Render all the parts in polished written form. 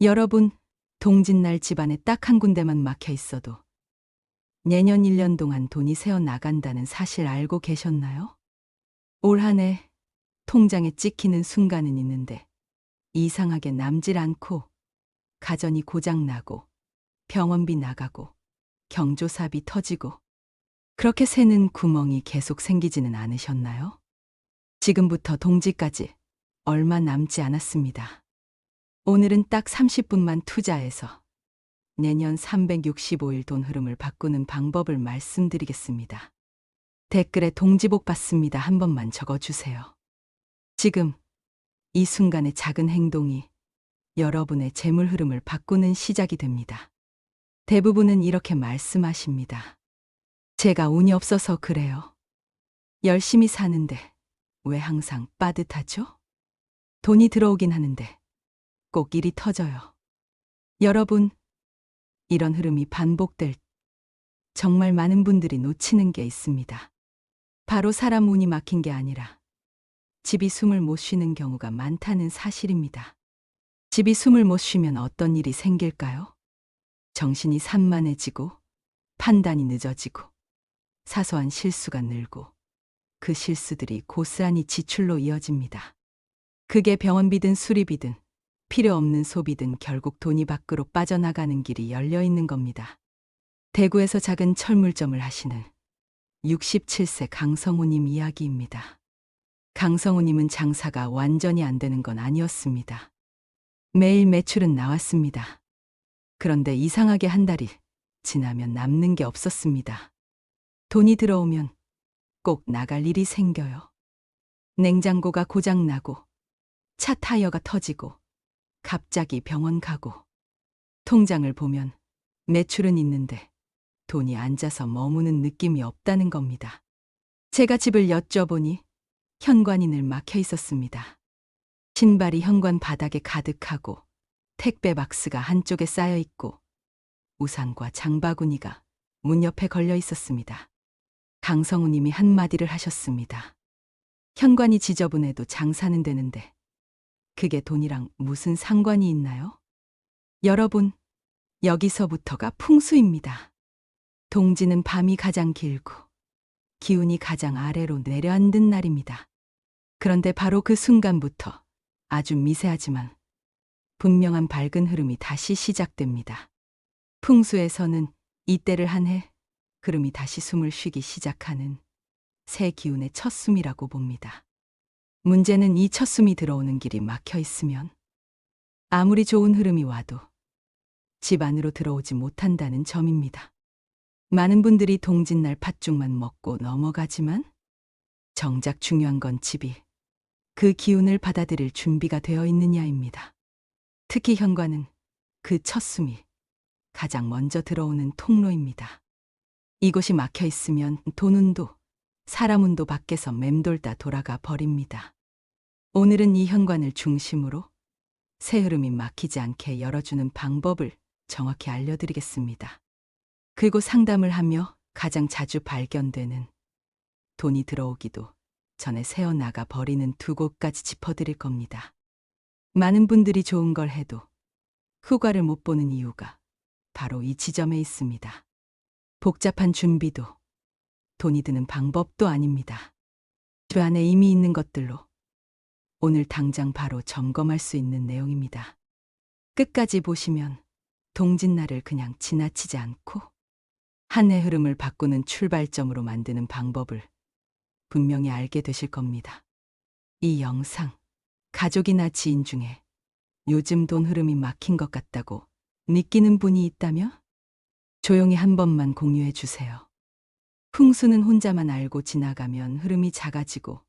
여러분, 동짓날 집안에 딱 한 군데만 막혀 있어도 내년 1년 동안 돈이 새어 나간다는 사실 알고 계셨나요? 올 한 해 통장에 찍히는 순간은 있는데 이상하게 남질 않고 가전이 고장 나고 병원비 나가고 경조사비 터지고 그렇게 새는 구멍이 계속 생기지는 않으셨나요? 지금부터 동지까지 얼마 남지 않았습니다. 오늘은 딱 30분만 투자해서 내년 365일 돈 흐름을 바꾸는 방법을 말씀드리겠습니다. 댓글에 동지복 받습니다 한 번만 적어주세요. 지금 이 순간의 작은 행동이 여러분의 재물 흐름을 바꾸는 시작이 됩니다. 대부분은 이렇게 말씀하십니다. 제가 운이 없어서 그래요. 열심히 사는데 왜 항상 빠듯하죠? 돈이 들어오긴 하는데 꼭 일이 터져요. 여러분, 이런 흐름이 반복될 정말 많은 분들이 놓치는 게 있습니다. 바로 사람 운이 막힌 게 아니라 집이 숨을 못 쉬는 경우가 많다는 사실입니다. 집이 숨을 못 쉬면 어떤 일이 생길까요? 정신이 산만해지고 판단이 늦어지고 사소한 실수가 늘고 그 실수들이 고스란히 지출로 이어집니다. 그게 병원비든 수리비든 필요 없는 소비든 결국 돈이 밖으로 빠져나가는 길이 열려 있는 겁니다. 대구에서 작은 철물점을 하시는 67세 강성우님 이야기입니다. 강성우님은 장사가 완전히 안 되는 건 아니었습니다. 매일 매출은 나왔습니다. 그런데 이상하게 한 달이 지나면 남는 게 없었습니다. 돈이 들어오면 꼭 나갈 일이 생겨요. 냉장고가 고장나고 차 타이어가 터지고 갑자기 병원 가고 통장을 보면 매출은 있는데 돈이 앉아서 머무는 느낌이 없다는 겁니다. 제가 집을 여쭤보니 현관이 늘 막혀 있었습니다. 신발이 현관 바닥에 가득하고 택배 박스가 한쪽에 쌓여 있고 우산과 장바구니가 문 옆에 걸려 있었습니다. 강성우님이 한마디를 하셨습니다. 현관이 지저분해도 장사는 되는데 그게 돈이랑 무슨 상관이 있나요? 여러분, 여기서부터가 풍수입니다. 동지는 밤이 가장 길고 기운이 가장 아래로 내려앉은 날입니다. 그런데 바로 그 순간부터 아주 미세하지만 분명한 밝은 흐름이 다시 시작됩니다. 풍수에서는 이때를 한 해 흐름이 다시 숨을 쉬기 시작하는 새 기운의 첫 숨이라고 봅니다. 문제는 이 첫 숨이 들어오는 길이 막혀 있으면 아무리 좋은 흐름이 와도 집 안으로 들어오지 못한다는 점입니다. 많은 분들이 동짓날 팥죽만 먹고 넘어가지만 정작 중요한 건 집이 그 기운을 받아들일 준비가 되어 있느냐입니다. 특히 현관은 그 첫 숨이 가장 먼저 들어오는 통로입니다. 이곳이 막혀 있으면 돈 운도 사람 운도 밖에서 맴돌다 돌아가 버립니다. 오늘은 이 현관을 중심으로 새 흐름이 막히지 않게 열어주는 방법을 정확히 알려드리겠습니다. 그리고 상담을 하며 가장 자주 발견되는 돈이 들어오기도 전에 새어나가 버리는 두 곳까지 짚어드릴 겁니다. 많은 분들이 좋은 걸 해도 효과를 못 보는 이유가 바로 이 지점에 있습니다. 복잡한 준비도 돈이 드는 방법도 아닙니다. 집 안에 이미 있는 것들로 오늘 당장 바로 점검할 수 있는 내용입니다. 끝까지 보시면 동짓날을 그냥 지나치지 않고 한 해 흐름을 바꾸는 출발점으로 만드는 방법을 분명히 알게 되실 겁니다. 이 영상, 가족이나 지인 중에 요즘 돈 흐름이 막힌 것 같다고 느끼는 분이 있다면 조용히 한 번만 공유해 주세요. 풍수는 혼자만 알고 지나가면 흐름이 작아지고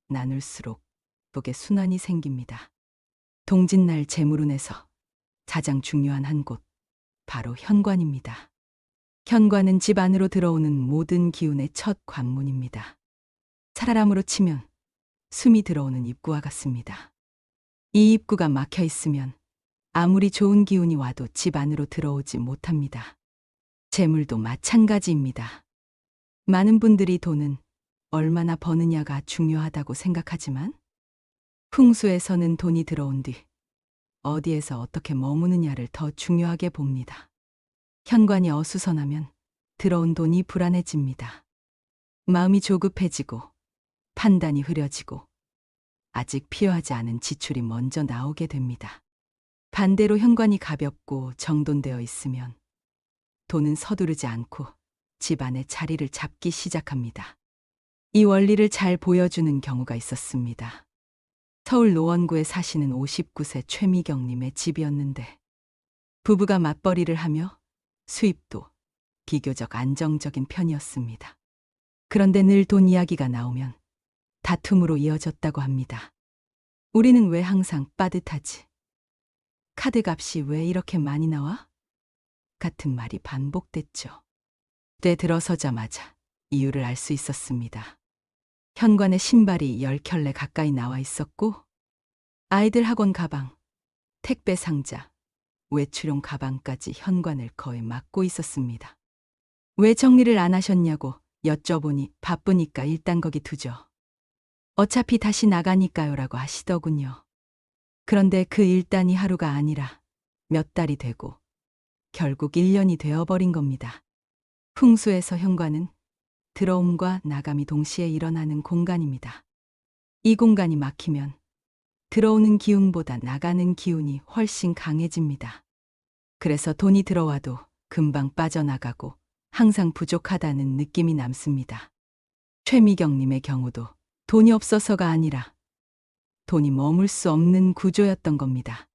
나눌수록 속에 순환이 생깁니다. 동짓날 재물운에서 가장 중요한 한 곳, 바로 현관입니다. 현관은 집 안으로 들어오는 모든 기운의 첫 관문입니다. 사람으로 치면 숨이 들어오는 입구와 같습니다. 이 입구가 막혀 있으면 아무리 좋은 기운이 와도 집 안으로 들어오지 못합니다. 재물도 마찬가지입니다. 많은 분들이 돈은 얼마나 버느냐가 중요하다고 생각하지만 풍수에서는 돈이 들어온 뒤 어디에서 어떻게 머무느냐를 더 중요하게 봅니다. 현관이 어수선하면 들어온 돈이 불안해집니다. 마음이 조급해지고 판단이 흐려지고 아직 필요하지 않은 지출이 먼저 나오게 됩니다. 반대로 현관이 가볍고 정돈되어 있으면 돈은 서두르지 않고 집안의 자리를 잡기 시작합니다. 이 원리를 잘 보여주는 경우가 있었습니다. 서울 노원구에 사시는 59세 최미경님의 집이었는데 부부가 맞벌이를 하며 수입도 비교적 안정적인 편이었습니다. 그런데 늘 돈 이야기가 나오면 다툼으로 이어졌다고 합니다. 우리는 왜 항상 빠듯하지? 카드값이 왜 이렇게 많이 나와? 같은 말이 반복됐죠. 때 들어서자마자 이유를 알 수 있었습니다. 현관에 신발이 10켤레 가까이 나와 있었고 아이들 학원 가방, 택배 상자, 외출용 가방까지 현관을 거의 막고 있었습니다. 왜 정리를 안 하셨냐고 여쭤보니 바쁘니까 일단 거기 두죠. 어차피 다시 나가니까요라고 하시더군요. 그런데 그 일단이 하루가 아니라 몇 달이 되고 결국 1년이 되어버린 겁니다. 풍수에서 현관은 들어옴과 나감이 동시에 일어나는 공간입니다. 이 공간이 막히면 들어오는 기운보다 나가는 기운이 훨씬 강해집니다. 그래서 돈이 들어와도 금방 빠져나가고 항상 부족하다는 느낌이 남습니다. 최미경님의 경우도 돈이 없어서가 아니라 돈이 머물 수 없는 구조였던 겁니다.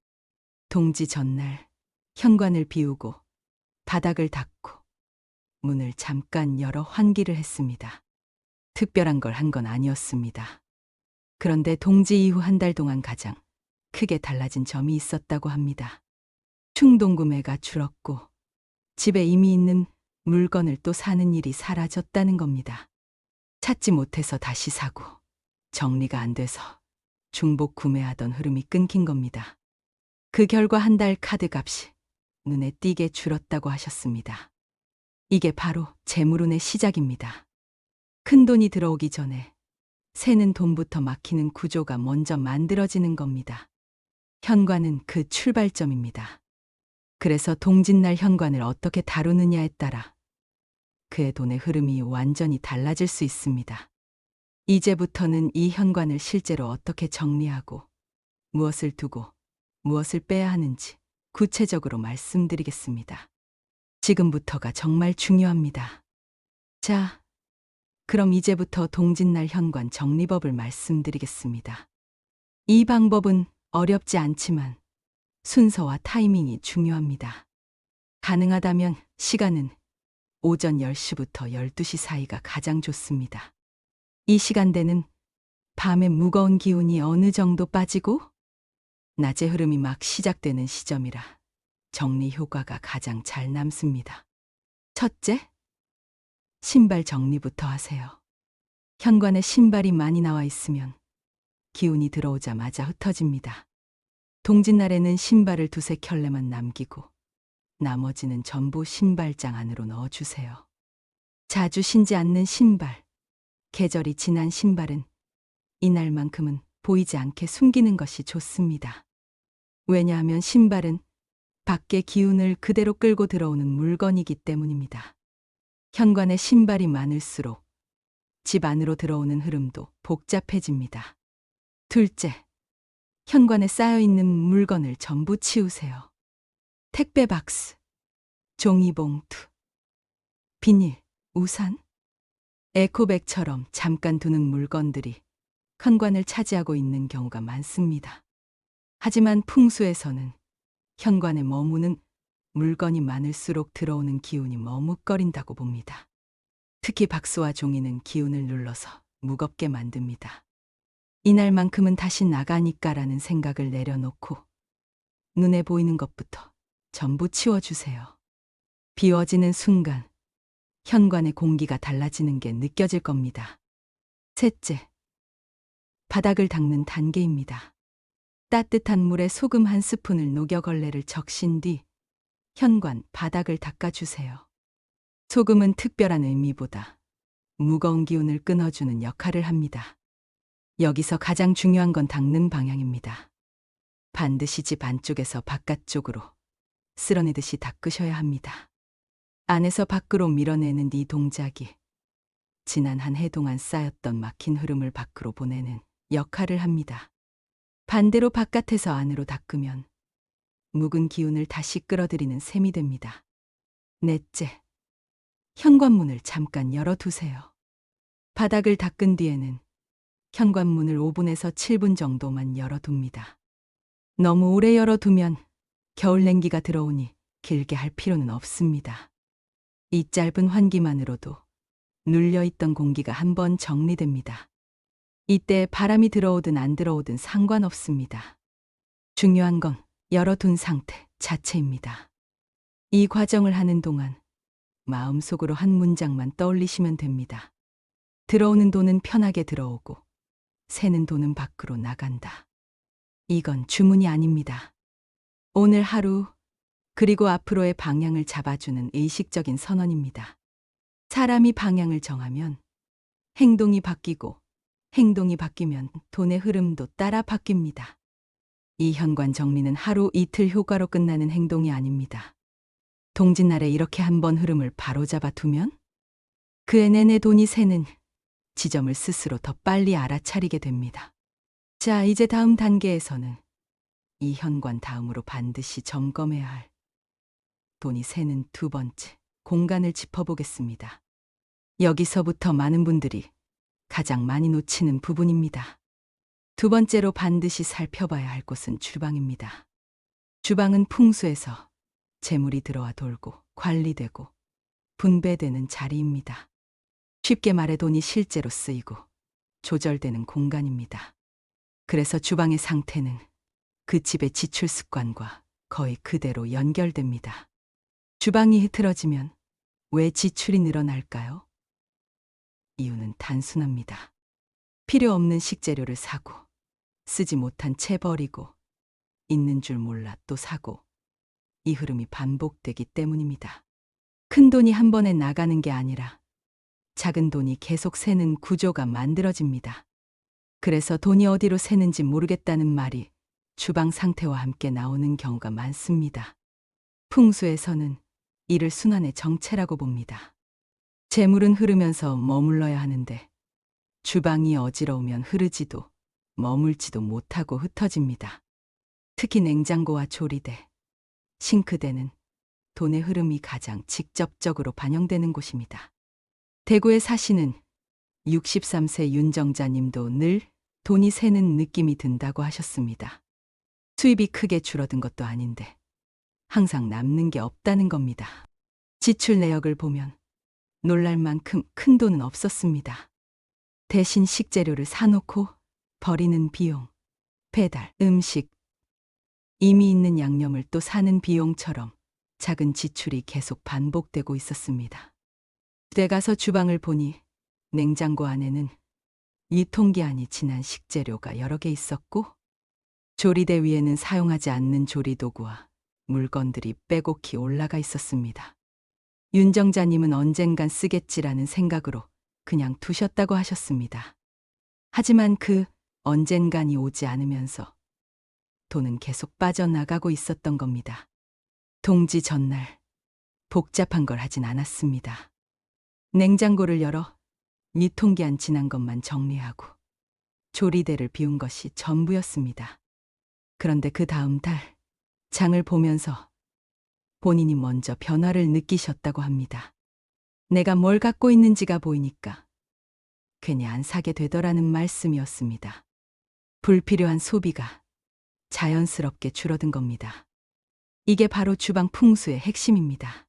동지 전날 현관을 비우고 바닥을 닦고 문을 잠깐 열어 환기를 했습니다. 특별한 걸 한 건 아니었습니다. 그런데 동지 이후 한 달 동안 가장 크게 달라진 점이 있었다고 합니다. 충동 구매가 줄었고 집에 이미 있는 물건을 또 사는 일이 사라졌다는 겁니다. 찾지 못해서 다시 사고 정리가 안 돼서 중복 구매하던 흐름이 끊긴 겁니다. 그 결과 한 달 카드 값이 눈에 띄게 줄었다고 하셨습니다. 이게 바로 재물운의 시작입니다. 큰 돈이 들어오기 전에 새는 돈부터 막히는 구조가 먼저 만들어지는 겁니다. 현관은 그 출발점입니다. 그래서 동짓날 현관을 어떻게 다루느냐에 따라 그의 돈의 흐름이 완전히 달라질 수 있습니다. 이제부터는 이 현관을 실제로 어떻게 정리하고 무엇을 두고 무엇을 빼야 하는지 구체적으로 말씀드리겠습니다. 지금부터가 정말 중요합니다. 자, 그럼 이제부터 동짓날 현관 정리법을 말씀드리겠습니다. 이 방법은 어렵지 않지만 순서와 타이밍이 중요합니다. 가능하다면 시간은 오전 10시부터 12시 사이가 가장 좋습니다. 이 시간대는 밤의 무거운 기운이 어느 정도 빠지고 낮의 흐름이 막 시작되는 시점이라 정리 효과가 가장 잘 남습니다. 첫째, 신발 정리부터 하세요. 현관에 신발이 많이 나와 있으면 기운이 들어오자마자 흩어집니다. 동짓날에는 신발을 두세 켤레만 남기고 나머지는 전부 신발장 안으로 넣어주세요. 자주 신지 않는 신발, 계절이 지난 신발은 이날만큼은 보이지 않게 숨기는 것이 좋습니다. 왜냐하면 신발은 밖의 기운을 그대로 끌고 들어오는 물건이기 때문입니다. 현관에 신발이 많을수록 집 안으로 들어오는 흐름도 복잡해집니다. 둘째, 현관에 쌓여있는 물건을 전부 치우세요. 택배 박스, 종이봉투, 비닐, 우산, 에코백처럼 잠깐 두는 물건들이 현관을 차지하고 있는 경우가 많습니다. 하지만 풍수에서는 현관에 머무는 물건이 많을수록 들어오는 기운이 머뭇거린다고 봅니다. 특히 박스와 종이는 기운을 눌러서 무겁게 만듭니다. 이날만큼은 다시 나가니까라는 생각을 내려놓고 눈에 보이는 것부터 전부 치워주세요. 비워지는 순간 현관의 공기가 달라지는 게 느껴질 겁니다. 셋째, 바닥을 닦는 단계입니다. 따뜻한 물에 소금 한 스푼을 녹여 걸레를 적신 뒤 현관 바닥을 닦아주세요. 소금은 특별한 의미보다 무거운 기운을 끊어주는 역할을 합니다. 여기서 가장 중요한 건 닦는 방향입니다. 반드시 집 안쪽에서 바깥쪽으로 쓸어내듯이 닦으셔야 합니다. 안에서 밖으로 밀어내는 이 동작이 지난 한 해 동안 쌓였던 막힌 흐름을 밖으로 보내는 역할을 합니다. 반대로 바깥에서 안으로 닦으면 묵은 기운을 다시 끌어들이는 셈이 됩니다. 넷째, 현관문을 잠깐 열어두세요. 바닥을 닦은 뒤에는 현관문을 5분에서 7분 정도만 열어둡니다. 너무 오래 열어두면 겨울 냉기가 들어오니 길게 할 필요는 없습니다. 이 짧은 환기만으로도 눌려있던 공기가 한번 정리됩니다. 이때 바람이 들어오든 안 들어오든 상관없습니다. 중요한 건 열어둔 상태 자체입니다. 이 과정을 하는 동안 마음속으로 한 문장만 떠올리시면 됩니다. 들어오는 돈은 편하게 들어오고 새는 돈은 밖으로 나간다. 이건 주문이 아닙니다. 오늘 하루 그리고 앞으로의 방향을 잡아주는 의식적인 선언입니다. 사람이 방향을 정하면 행동이 바뀌고 행동이 바뀌면 돈의 흐름도 따라 바뀝니다. 이 현관 정리는 하루 이틀 효과로 끝나는 행동이 아닙니다. 동짓날에 이렇게 한번 흐름을 바로잡아 두면 그 해 내내 돈이 새는 지점을 스스로 더 빨리 알아차리게 됩니다. 자, 이제 다음 단계에서는 이 현관 다음으로 반드시 점검해야 할 돈이 새는 두 번째 공간을 짚어보겠습니다. 여기서부터 많은 분들이 가장 많이 놓치는 부분입니다. 두 번째로 반드시 살펴봐야 할 곳은 주방입니다. 주방은 풍수에서 재물이 들어와 돌고 관리되고 분배되는 자리입니다. 쉽게 말해 돈이 실제로 쓰이고 조절되는 공간입니다. 그래서 주방의 상태는 그 집의 지출 습관과 거의 그대로 연결됩니다. 주방이 흐트러지면 왜 지출이 늘어날까요? 이유는 단순합니다. 필요 없는 식재료를 사고 쓰지 못한 채 버리고 있는 줄 몰라 또 사고 이 흐름이 반복되기 때문입니다. 큰 돈이 한 번에 나가는 게 아니라 작은 돈이 계속 새는 구조가 만들어집니다. 그래서 돈이 어디로 새는지 모르겠다는 말이 주방 상태와 함께 나오는 경우가 많습니다. 풍수에서는 이를 순환의 정체라고 봅니다. 재물은 흐르면서 머물러야 하는데 주방이 어지러우면 흐르지도 머물지도 못하고 흩어집니다. 특히 냉장고와 조리대, 싱크대는 돈의 흐름이 가장 직접적으로 반영되는 곳입니다. 대구에 사시는 63세 윤정자 님도 늘 돈이 새는 느낌이 든다고 하셨습니다. 수입이 크게 줄어든 것도 아닌데 항상 남는 게 없다는 겁니다. 지출 내역을 보면 놀랄 만큼 큰 돈은 없었습니다. 대신 식재료를 사놓고 버리는 비용, 배달, 음식, 이미 있는 양념을 또 사는 비용처럼 작은 지출이 계속 반복되고 있었습니다. 집에 가서 주방을 보니 냉장고 안에는 유통기한이 지난 식재료가 여러 개 있었고 조리대 위에는 사용하지 않는 조리도구와 물건들이 빼곡히 올라가 있었습니다. 윤정자님은 언젠간 쓰겠지라는 생각으로 그냥 두셨다고 하셨습니다. 하지만 그 언젠간이 오지 않으면서 돈은 계속 빠져나가고 있었던 겁니다. 동지 전날 복잡한 걸 하진 않았습니다. 냉장고를 열어 유통기한 지난 것만 정리하고 조리대를 비운 것이 전부였습니다. 그런데 그 다음 달 장을 보면서 본인이 먼저 변화를 느끼셨다고 합니다. 내가 뭘 갖고 있는지가 보이니까 괜히 안 사게 되더라는 말씀이었습니다. 불필요한 소비가 자연스럽게 줄어든 겁니다. 이게 바로 주방 풍수의 핵심입니다.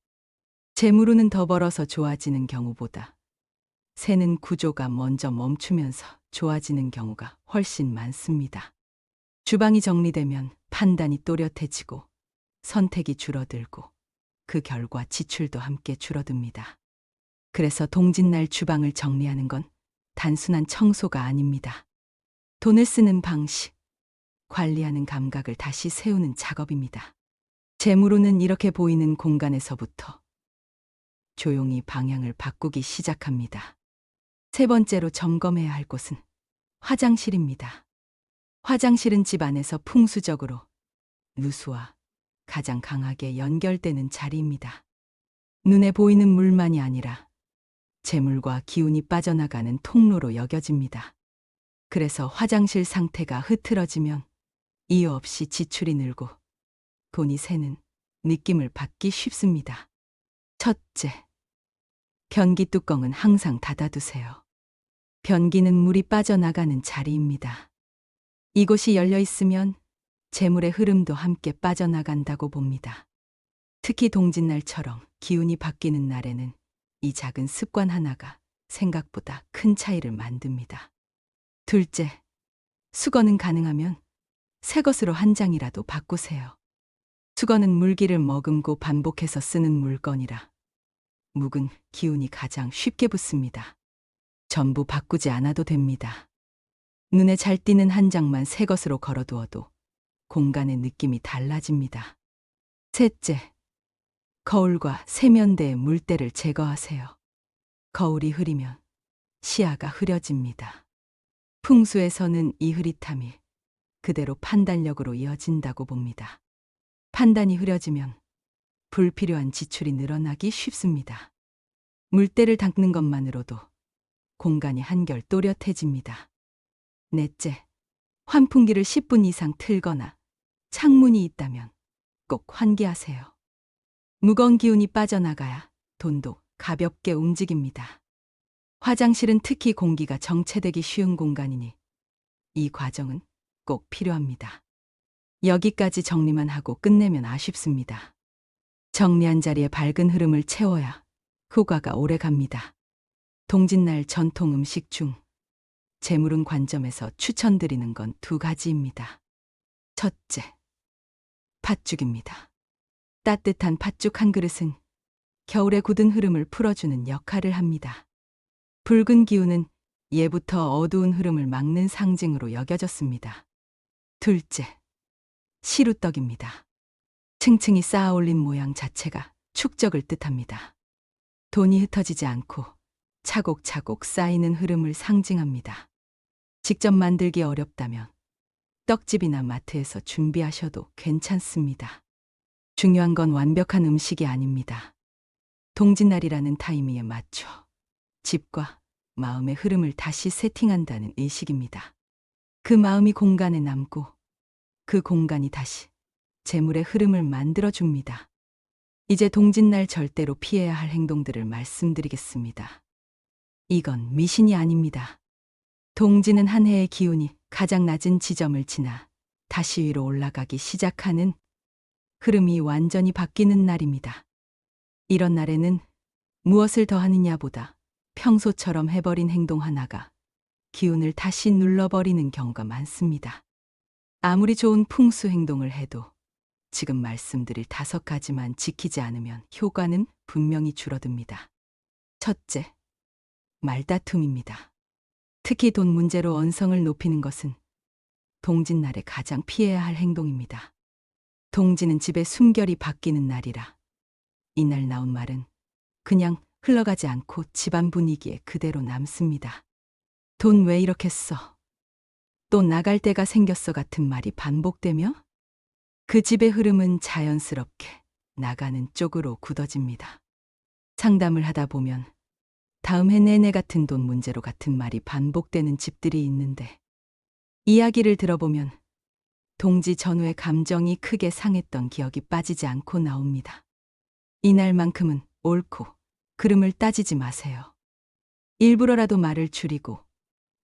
재물운은 더 벌어서 좋아지는 경우보다 새는 구조가 먼저 멈추면서 좋아지는 경우가 훨씬 많습니다. 주방이 정리되면 판단이 또렷해지고 선택이 줄어들고 그 결과 지출도 함께 줄어듭니다. 그래서 동짓날 주방을 정리하는 건 단순한 청소가 아닙니다. 돈을 쓰는 방식, 관리하는 감각을 다시 세우는 작업입니다. 재물운은 이렇게 보이는 공간에서부터 조용히 방향을 바꾸기 시작합니다. 세 번째로 점검해야 할 곳은 화장실입니다. 화장실은 집 안에서 풍수적으로 누수와 가장 강하게 연결되는 자리입니다. 눈에 보이는 물만이 아니라 재물과 기운이 빠져나가는 통로로 여겨집니다. 그래서 화장실 상태가 흐트러지면 이유 없이 지출이 늘고 돈이 새는 느낌을 받기 쉽습니다. 첫째, 변기 뚜껑은 항상 닫아두세요. 변기는 물이 빠져나가는 자리입니다. 이곳이 열려 있으면 재물의 흐름도 함께 빠져나간다고 봅니다. 특히 동짓날처럼 기운이 바뀌는 날에는 이 작은 습관 하나가 생각보다 큰 차이를 만듭니다. 둘째, 수건은 가능하면 새 것으로 한 장이라도 바꾸세요. 수건은 물기를 머금고 반복해서 쓰는 물건이라 묵은 기운이 가장 쉽게 붙습니다. 전부 바꾸지 않아도 됩니다. 눈에 잘 띄는 한 장만 새 것으로 걸어두어도 공간의 느낌이 달라집니다. 셋째, 거울과 세면대의 물때를 제거하세요. 거울이 흐리면 시야가 흐려집니다. 풍수에서는 이 흐릿함이 그대로 판단력으로 이어진다고 봅니다. 판단이 흐려지면 불필요한 지출이 늘어나기 쉽습니다. 물때를 닦는 것만으로도 공간이 한결 또렷해집니다. 넷째, 환풍기를 10분 이상 틀거나 창문이 있다면 꼭 환기하세요. 무거운 기운이 빠져나가야 돈도 가볍게 움직입니다. 화장실은 특히 공기가 정체되기 쉬운 공간이니 이 과정은 꼭 필요합니다. 여기까지 정리만 하고 끝내면 아쉽습니다. 정리한 자리에 밝은 흐름을 채워야 효과가 오래 갑니다. 동짓날 전통 음식 중 재물운 관점에서 추천드리는 건 두 가지입니다. 첫째, 팥죽입니다. 따뜻한 팥죽 한 그릇은 겨울의 굳은 흐름을 풀어주는 역할을 합니다. 붉은 기운은 예부터 어두운 흐름을 막는 상징으로 여겨졌습니다. 둘째, 시루떡입니다. 층층이 쌓아 올린 모양 자체가 축적을 뜻합니다. 돈이 흩어지지 않고 차곡차곡 쌓이는 흐름을 상징합니다. 직접 만들기 어렵다면 떡집이나 마트에서 준비하셔도 괜찮습니다. 중요한 건 완벽한 음식이 아닙니다. 동짓날이라는 타이밍에 맞춰 집과 마음의 흐름을 다시 세팅한다는 의식입니다. 그 마음이 공간에 남고 그 공간이 다시 재물의 흐름을 만들어줍니다. 이제 동짓날 절대로 피해야 할 행동들을 말씀드리겠습니다. 이건 미신이 아닙니다. 동지는 한 해의 기운이 가장 낮은 지점을 지나 다시 위로 올라가기 시작하는 흐름이 완전히 바뀌는 날입니다. 이런 날에는 무엇을 더 하느냐보다 평소처럼 해버린 행동 하나가 기운을 다시 눌러버리는 경우가 많습니다. 아무리 좋은 풍수 행동을 해도 지금 말씀드릴 5가지만 지키지 않으면 효과는 분명히 줄어듭니다. 첫째, 말다툼입니다. 특히 돈 문제로 언성을 높이는 것은 동짓날에 가장 피해야 할 행동입니다. 동지는 집의 숨결이 바뀌는 날이라 이날 나온 말은 그냥 흘러가지 않고 집안 분위기에 그대로 남습니다. 돈 왜 이렇게 써? 또 나갈 때가 생겼어 같은 말이 반복되며 그 집의 흐름은 자연스럽게 나가는 쪽으로 굳어집니다. 상담을 하다 보면 다음 해 내내 같은 돈 문제로 같은 말이 반복되는 집들이 있는데 이야기를 들어보면 동지 전후의 감정이 크게 상했던 기억이 빠지지 않고 나옵니다. 이날만큼은 옳고 그름을 따지지 마세요. 일부러라도 말을 줄이고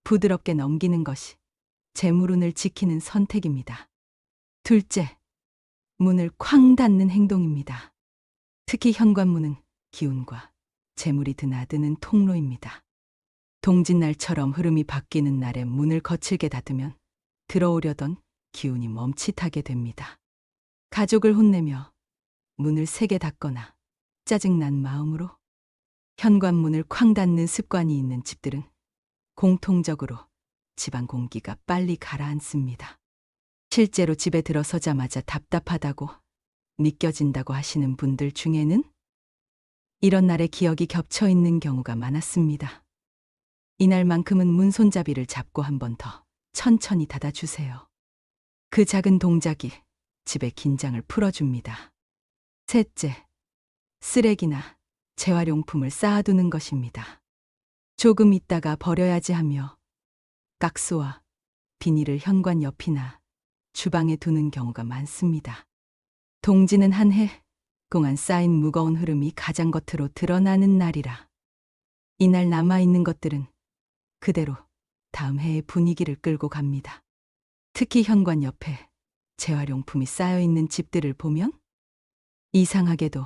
부드럽게 넘기는 것이 재물운을 지키는 선택입니다. 둘째, 문을 쾅 닫는 행동입니다. 특히 현관문은 기운과 재물이 드나드는 통로입니다. 동짓날처럼 흐름이 바뀌는 날에 문을 거칠게 닫으면 들어오려던 기운이 멈칫하게 됩니다. 가족을 혼내며 문을 세게 닫거나 짜증난 마음으로 현관문을 쾅 닫는 습관이 있는 집들은 공통적으로 집안 공기가 빨리 가라앉습니다. 실제로 집에 들어서자마자 답답하다고 느껴진다고 하시는 분들 중에는 이런 날에 기억이 겹쳐 있는 경우가 많았습니다. 이날만큼은 문 손잡이를 잡고 한 번 더 천천히 닫아주세요. 그 작은 동작이 집의 긴장을 풀어줍니다. 셋째, 쓰레기나 재활용품을 쌓아두는 것입니다. 조금 있다가 버려야지 하며 깍스와 비닐을 현관 옆이나 주방에 두는 경우가 많습니다. 동지는 한 해 동안 쌓인 무거운 흐름이 가장 겉으로 드러나는 날이라 이날 남아있는 것들은 그대로 다음 해의 분위기를 끌고 갑니다. 특히 현관 옆에 재활용품이 쌓여있는 집들을 보면 이상하게도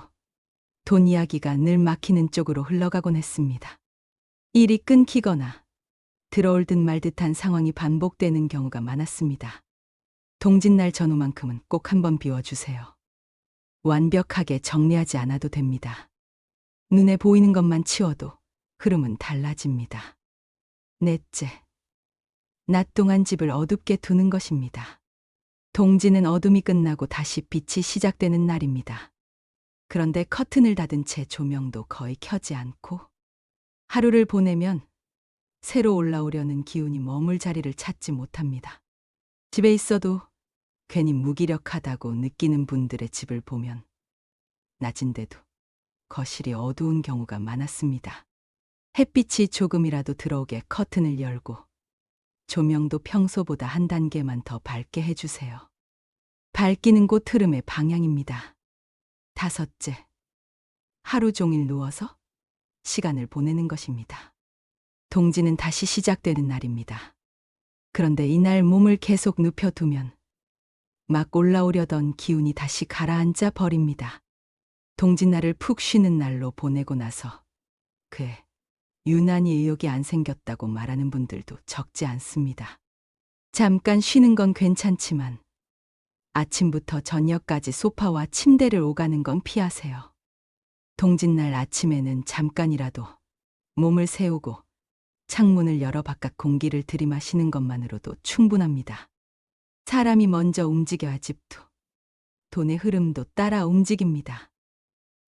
돈 이야기가 늘 막히는 쪽으로 흘러가곤 했습니다. 일이 끊기거나 들어올 듯 말 듯한 상황이 반복되는 경우가 많았습니다. 동짓날 전후만큼은 꼭 한번 비워주세요. 완벽하게 정리하지 않아도 됩니다. 눈에 보이는 것만 치워도 흐름은 달라집니다. 넷째, 낮 동안 집을 어둡게 두는 것입니다. 동지는 어둠이 끝나고 다시 빛이 시작되는 날입니다. 그런데 커튼을 닫은 채 조명도 거의 켜지 않고 하루를 보내면 새로 올라오려는 기운이 머물 자리를 찾지 못합니다. 집에 있어도 괜히 무기력하다고 느끼는 분들의 집을 보면 낮인데도 거실이 어두운 경우가 많았습니다. 햇빛이 조금이라도 들어오게 커튼을 열고 조명도 평소보다 한 단계만 더 밝게 해주세요. 밝기는 곧 흐름의 방향입니다. 다섯째, 하루 종일 누워서 시간을 보내는 것입니다. 동지는 다시 시작되는 날입니다. 그런데 이날 몸을 계속 눕혀두면 막 올라오려던 기운이 다시 가라앉아 버립니다. 동짓날을 푹 쉬는 날로 보내고 나서 그에 유난히 의욕이 안 생겼다고 말하는 분들도 적지 않습니다. 잠깐 쉬는 건 괜찮지만 아침부터 저녁까지 소파와 침대를 오가는 건 피하세요. 동짓날 아침에는 잠깐이라도 몸을 세우고 창문을 열어 바깥 공기를 들이마시는 것만으로도 충분합니다. 사람이 먼저 움직여야 집도, 돈의 흐름도 따라 움직입니다.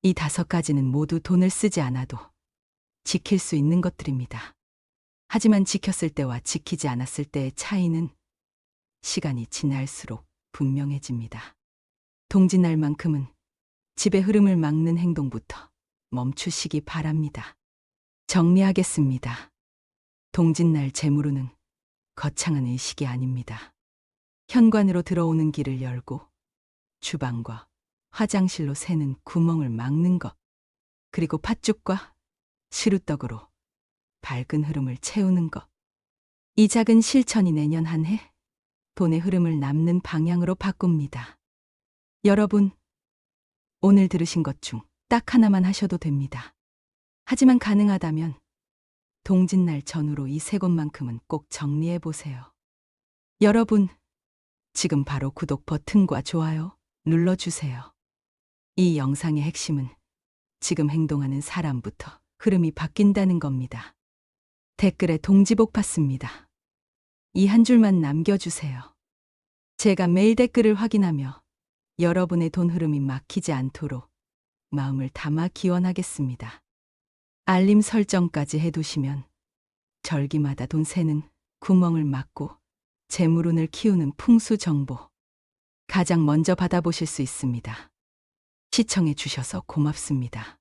이 5가지는 모두 돈을 쓰지 않아도 지킬 수 있는 것들입니다. 하지만 지켰을 때와 지키지 않았을 때의 차이는 시간이 지날수록 분명해집니다. 동짓날만큼은 집의 흐름을 막는 행동부터 멈추시기 바랍니다. 정리하겠습니다. 동짓날 재물운은 거창한 의식이 아닙니다. 현관으로 들어오는 길을 열고 주방과 화장실로 새는 구멍을 막는 것, 그리고 팥죽과 시루떡으로 밝은 흐름을 채우는 것. 이 작은 실천이 내년 한 해 돈의 흐름을 남는 방향으로 바꿉니다. 여러분, 오늘 들으신 것 중 딱 하나만 하셔도 됩니다. 하지만 가능하다면 동짓날 전후로 이 3곳만큼은 꼭 정리해 보세요. 여러분, 지금 바로 구독 버튼과 좋아요 눌러주세요. 이 영상의 핵심은 지금 행동하는 사람부터 흐름이 바뀐다는 겁니다. 댓글에 동지복 받습니다. 이 한 줄만 남겨주세요. 제가 매일 댓글을 확인하며 여러분의 돈 흐름이 막히지 않도록 마음을 담아 기원하겠습니다. 알림 설정까지 해두시면 절기마다 돈 새는 구멍을 막고 재물운을 키우는 풍수 정보 가장 먼저 받아보실 수 있습니다. 시청해 주셔서 고맙습니다.